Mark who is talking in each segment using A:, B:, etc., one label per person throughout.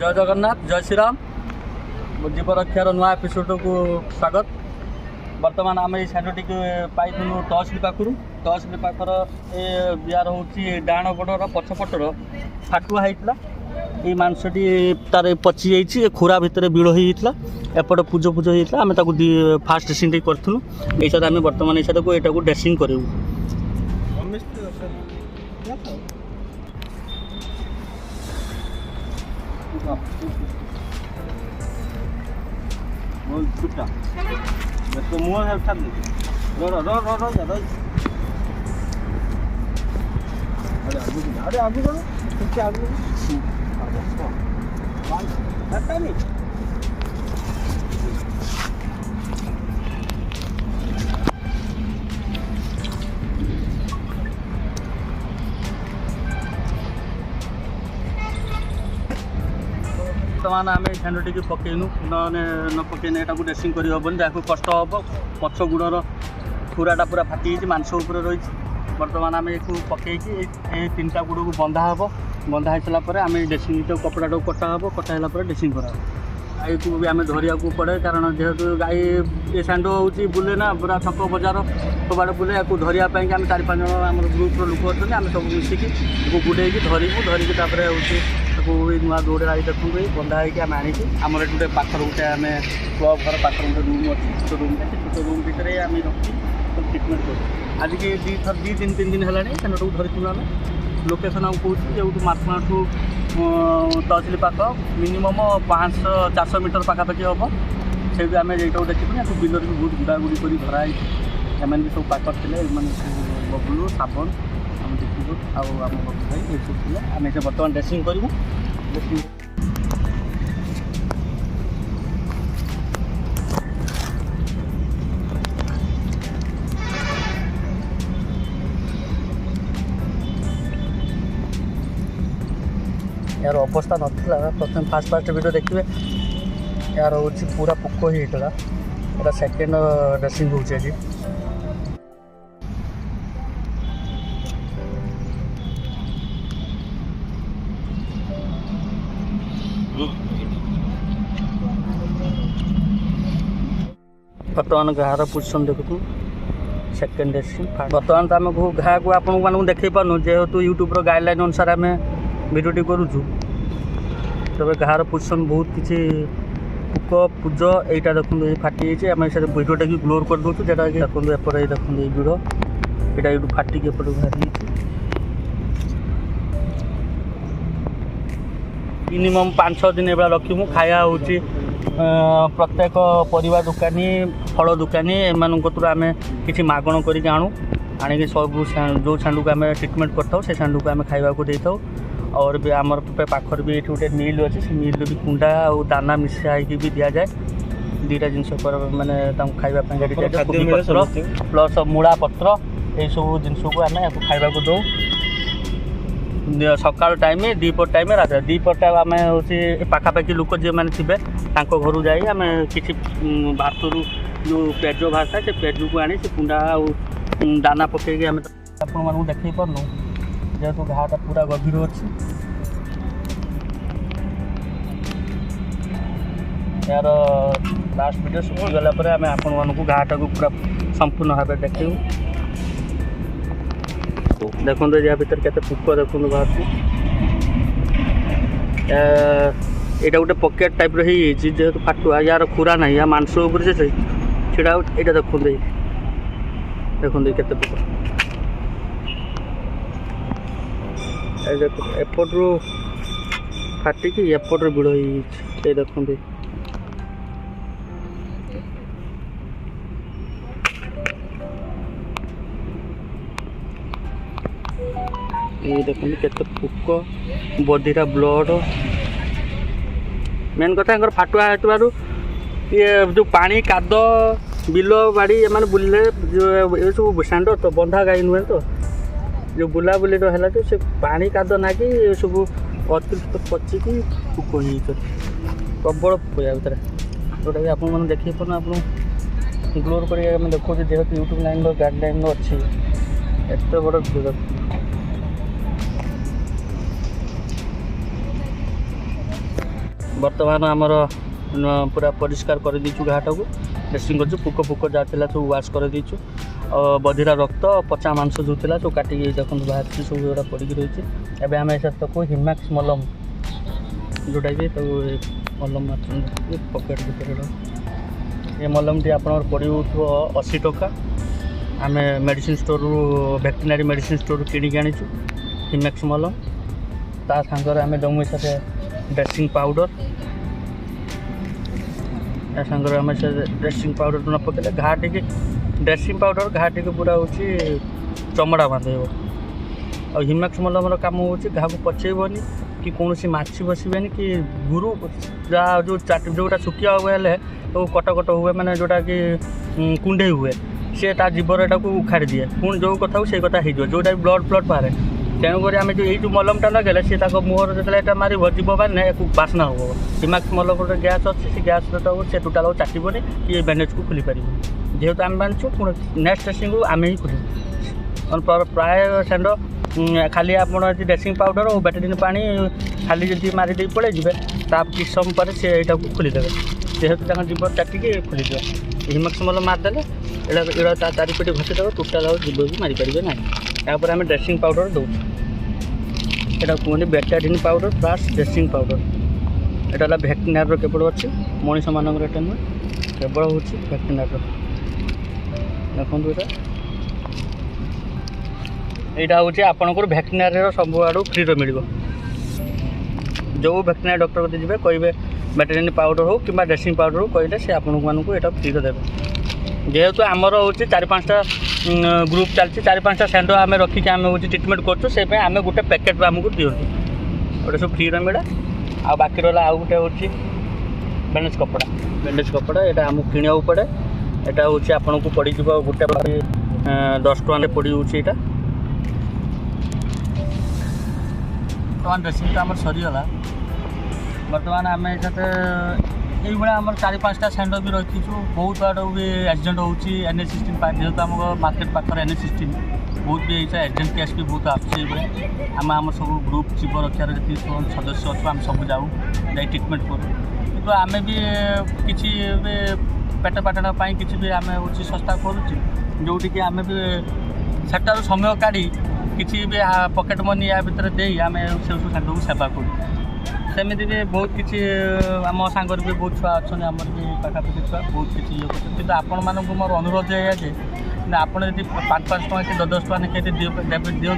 A: जय जगन्नाथ जय श्रीराम जीवरक्षार नुआ एपिसोड को स्वागत। बर्तमान आम ये साइडटी पाइलु तहसिल पाखु तहसिल पाखर ए बिहार हूँ डाण पटर पछपटर फाटुआ होता ये मांसटी तार पचि जाइए खुरा भितर बिड़ होता एपट पूज पूज होता आम फास्ट ड्रेसिंग करूँ ये आम बर्तमान ये को यहाँ ड्रेसिंग करूँ। तो मुँह है उठा अरे आगे करो ठीक आगे नहीं बर्तमान आम झंडी की पकईनु न पकईने यहाँ ड्रेसिंग कर हेन जहाँ कष्ट हम पछ गुड़र खुराटा पूरा फाटी मांस उपर रही। बर्तमान आम एक पकईकी तीन टा गुड़ को बंधा हम बंधा हो सारापर आम ड्रेसिंग कपड़ा कटा हम कटा है ड्रेसिंग करा गाई को भी आम धरिया पड़े कारण जेहेतु गाई ये सांड हो बुले ना पूरा छक बजार सब आड़े बुले या धरियापाई आम 4-5 जन आम ग्रुप्र लोक अच्छे आम सब मिसिकी गुड़े धरिकी धरिकी नुआ दौड़े आई देखूँ बंधा होगी आम आनिकी आमर गोटे पाखर गोटे आम क्लब घर पाखर गोटे रूम अच्छी छोट रूम छोट रूम भितर आम रखी ट्रिटमेंट कर आज की 2-3 दिन है सेनटा धरती आम लोकेशन आम कौन जो मार्कमाठू तहसिल पाख मिनिमम 500-400 मीटर पाखापाखि हम से आम यहाँ देखी बिलर भी बहुत गुड़ा गुड़ी कर धराई एम भी सब पाख थे बबुलू साबन आम देखू आम बबू भाई ये सब थे आम से बर्तमान ड्रेसिंग करूँ ड्रेसिंग यार अवस्था नाला प्रथम फास्ट वीडियो देखिए यार हूँ पूरा पोक होता है सेकेंड ड्रेसिंग होती आज बर्तमान घार पोजिशन देखु सेकेंड ड्रेसिंग बर्तमान तो आम घा को आपको देखे पार्नु जेहेतु यूट्यूब गाइडलाइन अनुसार आम भिडियोटी करुचु तब घार पोजिशन बहुत किसी पुक पूज यहाँ देखो ये फाटी जाइए आम से भिडियोटा कि ग्लोर कर दूँ जैसा कि देखो एपटे देखो ये भिड़ यहाँ ये फाटिक एपट बाहरी मिनिमम 5-6 दिन एवं रखी खाया हूँ प्रत्येक परिवा दुकानी फल दुकानी एम आम कि मागण कर आणु आणिक सब जो सांडू को आम ट्रिटमेंट करता से सांडू को आम खावा को देता और भी आमर पाखर भी ये गोटे मिल अच्छे से मिल भी कुंडा और दाना मिसा भी दि जाए 2टा जिनस मैंने खावाई पत्र प्लस मूला पत्र ये सब जिनस को आम खावा को दो सकाल टाइम दीपर टाइम रात दीपर आम हूँ पाखापाखि लोक जो मैंने थे घर जाए आम कि भातरू जो पेज बाहर था से पेज को आनी से कुंडा और दाना पकईकि आम आपको देखे पार्नु जेहेतु घाटा पूरा गभीर अच्छी यार लास्ट वीडियो शुगला आम आपको घाटा को पूरा संपूर्ण भाव देखू देखो या भर के पुक देखो बाहर यहाँ गोटे पकेट टाइप जेहेतु फाटुआ यार खुरा ना या मांस उपर से छिड़ा यहाँ देखो देखो केते पुक एपट्रु फाटिकी एपट्रे बिड़ ये देखो ये देखो केते पुक बदीरा ब्लड मेन कथा फाटुआ होता ये जो पानी काद बिल बाड़ी एम बुले ये सब सांड तो बंधा गाई नुहे तो जो बुलाबुली है तो से पानी काद ना कि सब अतिरिक्त पचिकी पुक हो प्रबल पुक या भर जोटा कि आप देखे पार आप ग्लोर कर देखो जेहेतु यूट्यूब लाइन गाइडलाइन अच्छी एत बड़ भिड़ बर्तमान आमर पूरा परिष्कार कर दीचु घाटा को ड्रेसिंग कर पुक फुक जहाँ था सब वाश कर दीचु बधिरा रक्त पचा मांस जो था सब काटिक देखो बाहर सब जोड़ा पड़ी रही है। एवं आम ताको हिमाक्स मलम जोटा कि मलम पकेट भर ये मलम टी आप पड़ 80 टका आम medicine store veterinary medicine store किଣିକି आनीचु हिमाक्स मलम ता सांगर आम दमु से ड्रेसिंग पाउडर या सांगर आम से ड्रेसिंग पाउडर न पकड़े घा टी ड्रेसिंग पाउडर घा टी पूरा हूँ चमड़ा बांधेब और हिमाक्स मलम काम हूँ घा को पचेबनी कि कौन माछी बसबेनि कि गुरु जहाँ जो जोटा शुकिया हुए तो कटकट हुए मैंने जोटा कि कुंडे हुए सी जीवर एटा को उखाड़ी दिए पुणी जो कथा से कथा हो जोटा ब्लड फ्लड बाहर तेणुक आम जो ये मलमटा लगे सी मुहर जो मार जीव मैंने एक बास्ना हम हिमाक्स मलम गोटे गैस अच्छे से गैस से टोटाल चाटबनी कि बैंडेज को खोली पार जेहेतु आम बांधु पुणी नेक्स्ट ड्रेसिंग आम ही खोलू प्राय सेंड खाली आप ड्रेसिंग पाउडर और बेटाडिन पानी खाली जब मारिदे पड़े किस समय पर सी यहाँ को खोलीदे जेहेतु जीव चाटिक खोलीदे हिमाक्स मलम मारिदे एड़ा चारिपटे घसीदेव टोटाल जीव भी मारिपारे ना यापर आम ड्रेसिंग पाउडर दौ यहाँ कहते Betadine powder plus dressing powder यहाँ भेक्टिनार केवल अच्छी मनीष मानक एटा नुहे केवल हूँ भेक्टिनार देखो यहाँ हूँ आपंकर भेक्टिनार सब आड़ू फ्री मिल जो भेक्टिनारी डॉक्टर को जी कहे बेटाडिन पाउडर हो कि ड्रेसिंग पाउडर हो कहले से आपण मानक यहाँ फ्री देवे जेहेतु आमर हूँ 4-5टा ग्रुप चलती 4-5टा सेंटर आम रखिक आम हूँ ट्रिटमेंट करें आम गोटे पैकेट आमको दिखती गोटे सब फ्री मिले आ बाकी रहा आउ गोटे हूँ बैंडेज कपड़ा यहाँ आमको किणा पड़े यहाँ हूँ आपन को पड़ गोटे 10 टଙ୍କା पड़ी यहाँ बर्तमान ड्रेसिंग तो आम सरीगला बर्तमान आम ये आम 4-5टा सेंटर भी रखीचु बहुत आड़ भी एक्सीडेंट होची NH16 जेहेतु आम मार्केट पाखर NH16 बहुत भी एक्सीडेंट केस भी बहुत आम आम सब ग्रुप जीव रक्षार जी सदस्य अच्छे आम सब जाऊँ ट्रिटमेंट करूँ कि आम भी किसी पेट पाटनापी किसी भी आम हूँ संस्था करुचु जोटि आम भी सेटार समय काढ़ी किसी भी पकेट मनी या भितर दे आम से सेंटर को सेवा करूँ सेमती भी बहुत किसी आम सांगर भी बहुत छुआ अच्छा आमर भी पाखापाखि छुआ बहुत किसी ये कि आपण मानक मोर अनुरोध है जे आपड़ यदि 5-5 टଙ୍କା कि 10-10 टଙ୍କା निके दिखती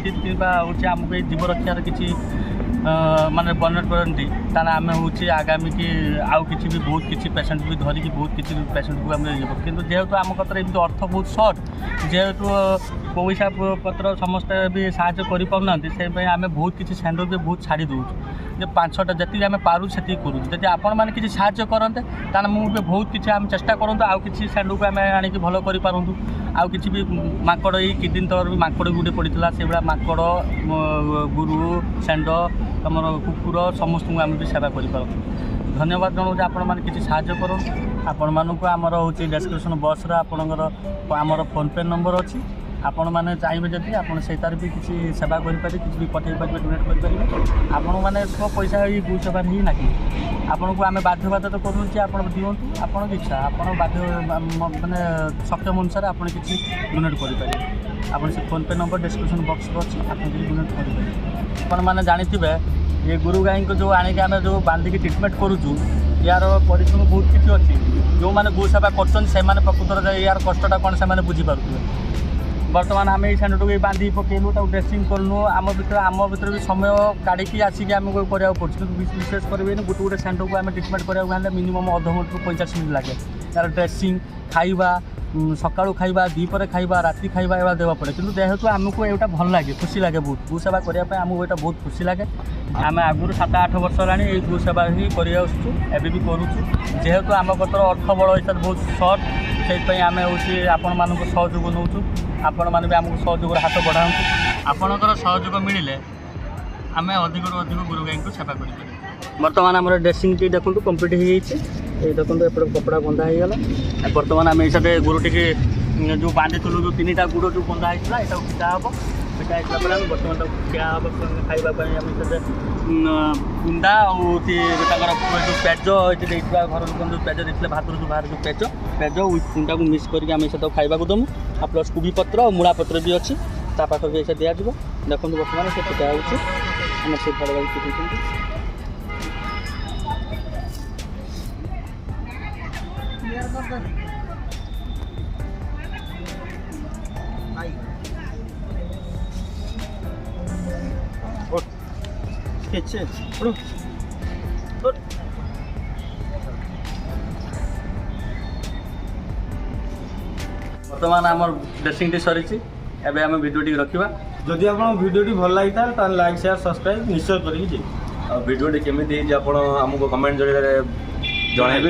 A: कि आमको ये जीव रक्षार किसी माने बनट करती आम हूँ आगामी कि आउ कि बहुत किसी पेसेंट भी धरिकी बहुत किसी पेसेंट को आम कि जेहेतु आम कतर एमती अर्थ बहुत सर्ट जेहेतु पैसा पत्र समस्ते भी साहाय्य करना से आम बहुत किसी सेंटर भी बहुत छाड़ी दूसु 5-6टा जी आम पारू से करूँ जब आपण मैंने किसी साहाय्य करते मुझे बहुत किसी आम चेष्टा करूँ आउ कि सेंटर को आम आणिक भल करूँ आउ कि भी माकड़ ये कि दिन तक भी माकड़ गोटे पड़ा से भाया माकड़ गुरु सेंड तुम कुकुर समस्त को आम भी सेवा कर धन्यवाद जनाऊँ आपण मैंने किसी साहाय्य करूँ आपण मानक आमर हूँ डेस्क्रिप्शन बॉक्स आमर फोन पे नंबर अच्छी आपण मैंने चाहिए जदि आप भी किसी सेवा करें किसी भी पठे पारे डोनेट करेंगे आपण मैंने पैसा ये गो सेवार ही ना आपन को आम बाध्यबाध तो करूँ आप दिंतु आपण इच्छा आप बाध्य मैंने सक्षम अनुसार आप किसी डोनेट करेंगे आप से फोन पे नंबर डिस्क्रिप्शन बॉक्स अच्छी आप डोनेट करेंगे आपण मैंने जानते ये गुरु गाई को जो आणिक आम जो बांधिक ट्रिटमेंट करूँ यार परिश्रम बहुत किसी अच्छी जो मैंने गो सेवा कर प्रकृतर यार कष्टा कौन से बुझीपारे बर्तमान आम ये सेंटर को बांधी पकेलु ड्रेसिंग कलु आम भर भी समय काढ़ी आसिक आमको कराया पड़े विशेष कर गोटे गोटे सेंटर को आम ट्रिटमेंट कराया मिनिमम अध घंटे 45 मिनट लगे यार ड्रेसिंग खाइबा सका खाइबा दीपर खाइबा राति खाइबा एवं देवा पड़े कि जेहेतु आमको यहाँ भल लगे खुशी लगे बहुत गो सेवा करने आमको यहाँ बहुत खुशी लगे आम आगुरी 7-8 वर्ष होगा ये गो सेवा ही कर भी करुचु जेहेतु आम कतर अर्थ बड़ हिसाब बहुत सर्ट से आम हूँ आपण मानक सहयोग नौचु आपण मैंने भी आमको सहयोग हाथ बढ़ाऊँ आपणकर सहयोग मिले आम अधिक अधिक गुरु गाई को सेवा कर बर्तमान आम ड्रेसिंग टी देखो कम्प्लीट हो जाए देखो एपटे कपड़ा बंधा हो गला बर्तमान आम ये गुरु टी जो बांधी थलु जो 3टा गुड़ जो बंधा होता है यहाँ फिटा हम फिटा ଫୁଟା ହେଇସାରିଲା ପରେ ଆମେ ବର୍ତ୍ତମାନ ତାକୁ ଖିଆ ହେବ ଖାଇବା ପାଇଁ। ଆମେ ସେଥିରେ କୁଣ୍ଡା ଆଉ ତାଙ୍କର ଯେଉଁ ପେଜ ଏଠି ଦେଇଥିବା ଘର ଲୋକ ଯେଉଁ ପେଜ ଦେଇଥିଲେ ଭାତରୁ ଯେଉଁ ବାହାରେ ଯେଉଁ ପେଜ ୱିଥ୍ କୁଣ୍ଡାକୁ ମିକ୍ସ କରିକି ଆମେ ସେଟାକୁ ଖାଇବାକୁ ଦେବୁ। ଆଉ ପ୍ଲସ୍ କୁବି ପତ୍ର ଆଉ ମୂଳା ପତ୍ର ବି ଅଛି ତା ପାଖରେ ବି ଏଇଟା ଦିଆଯିବ। ଦେଖନ୍ତୁ ବର୍ତ୍ତମାନ ସେ ଫୁଟା ହେଉଛି ଆମର ସେ ଫଳ ଗାଈ ଫୁଟୁଛନ୍ତି। ବର୍ତ୍ତମାନ ଆମର ଡ୍ରେସିଂଟି ସରିଛି। ଏବେ ଆମେ ଭିଡ଼ିଓଟି ରଖିବା।
B: ଯଦି ଆପଣଙ୍କ ଭିଡ଼ିଓଟି ଭଲ ଲାଗିଥାଏ ତାହେଲେ ଲାଇକ୍ ସେୟାର ସବସ୍କ୍ରାଇବ୍ ନିଶ୍ଚୟ କରିକି ଯିବେ।
C: ଆଉ ଭିଡ଼ିଓଟି କେମିତି ହେଇଛି ଆପଣ ଆମକୁ କମେଣ୍ଟ ଜରିଆରେ ଜଣାଇବେ।